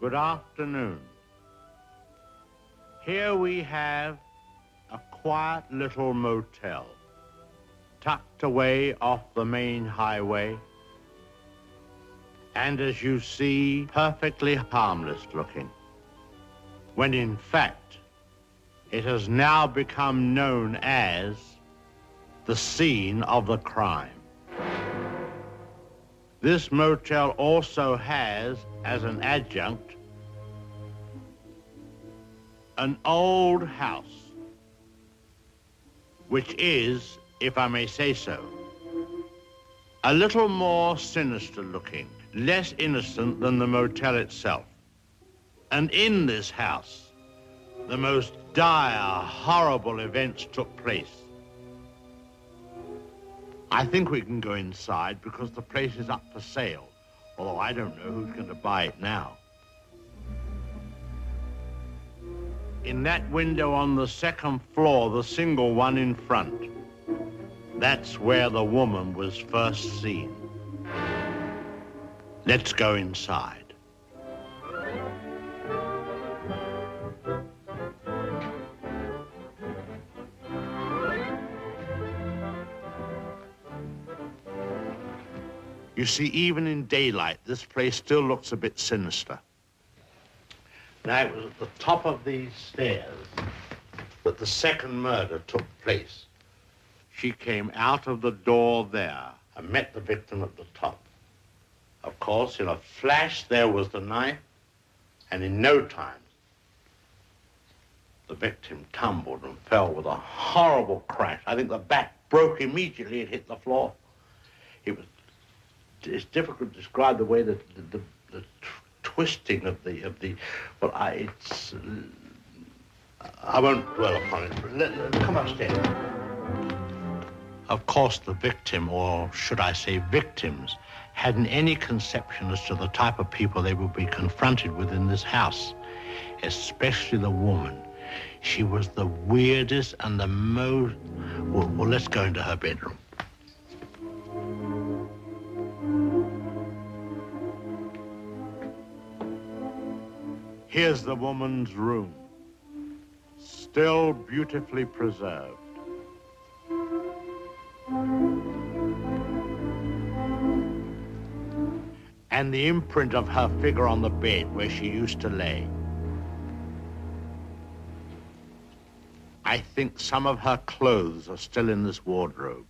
Good afternoon. Here we have a quiet little motel, tucked away off the main highway, and as you see, perfectly harmless looking, when in fact, it has now become known as the scene of the crime. This motel also has, as an adjunct, an old house, which is, if I may say so, a little more sinister looking, less innocent than the motel itself. And in this house, the most dire, horrible events took place. I think we can go inside because the place is up for sale, although I don't know who's going to buy it now. In that window on the second floor, the single one in front, that's where the woman was first seen. Let's go inside. You see, even in daylight, this place still looks a bit sinister. Now, it was at the top of these stairs that the second murder took place. She came out of the door there and met the victim at the top. Of course, in a flash, there was the knife, and in no time, the victim tumbled and fell with a horrible crash. I think the back broke immediately and hit the floor. It's difficult to describe the way that the twisting of the well, I won't dwell upon it. Come upstairs. Of course, the victim, or should I say victims, hadn't any conception as to the type of people they would be confronted with in this house, especially the woman. She was the weirdest and the most... Well, let's go into her bedroom. Here's the woman's room, still beautifully preserved. And the imprint of her figure on the bed where she used to lay. I think some of her clothes are still in this wardrobe.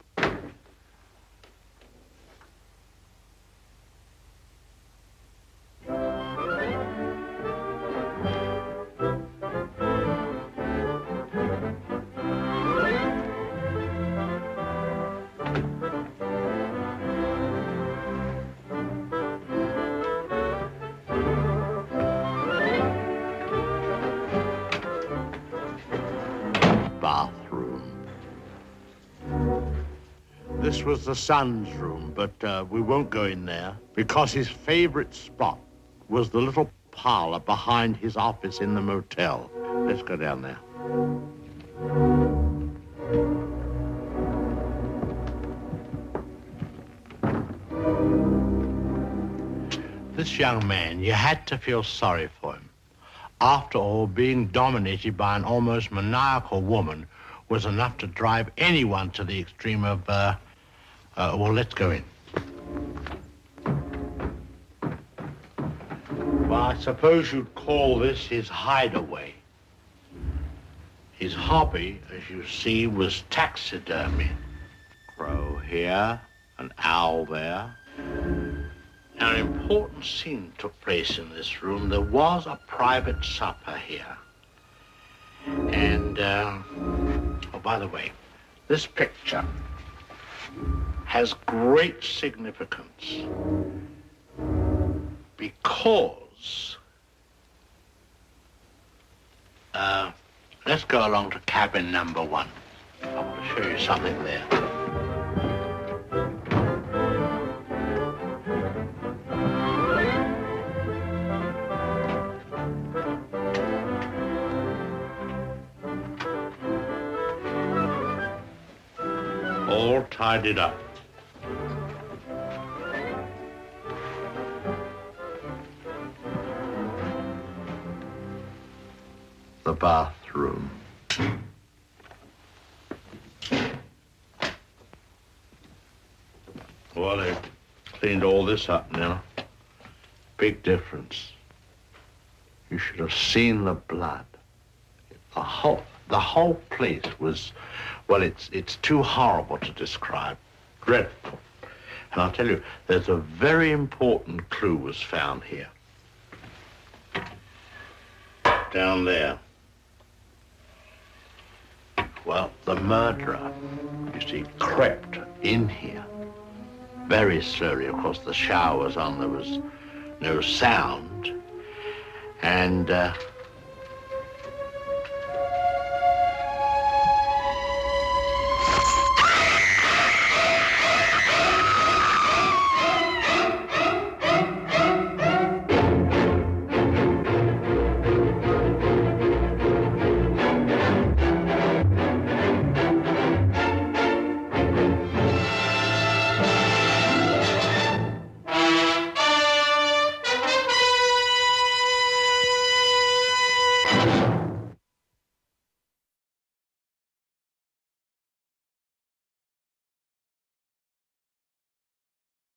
This was the son's room, but we won't go in there because his favorite spot was the little parlor behind his office in the motel. Let's go down there. This young man, you had to feel sorry for him. After all, being dominated by an almost maniacal woman was enough to drive anyone to the extreme of, well, let's go in. Well, I suppose you'd call this his hideaway. His hobby, as you see, was taxidermy. Crow here, an owl there. Now, an important scene took place in this room. There was a private supper here. And, oh, by the way, this picture has great significance because, let's go along to cabin number 1. I want to show you something there. All tidied up. the bathroom. Well, they cleaned all this up now. Big difference. You should have seen the blood. The whole place was, well, it's too horrible to describe. Dreadful. And I'll tell you, there's a very important clue was found here. Down there. Well, the murderer, you see, crept in here very slowly. Of course, the shower was on, there was no sound. And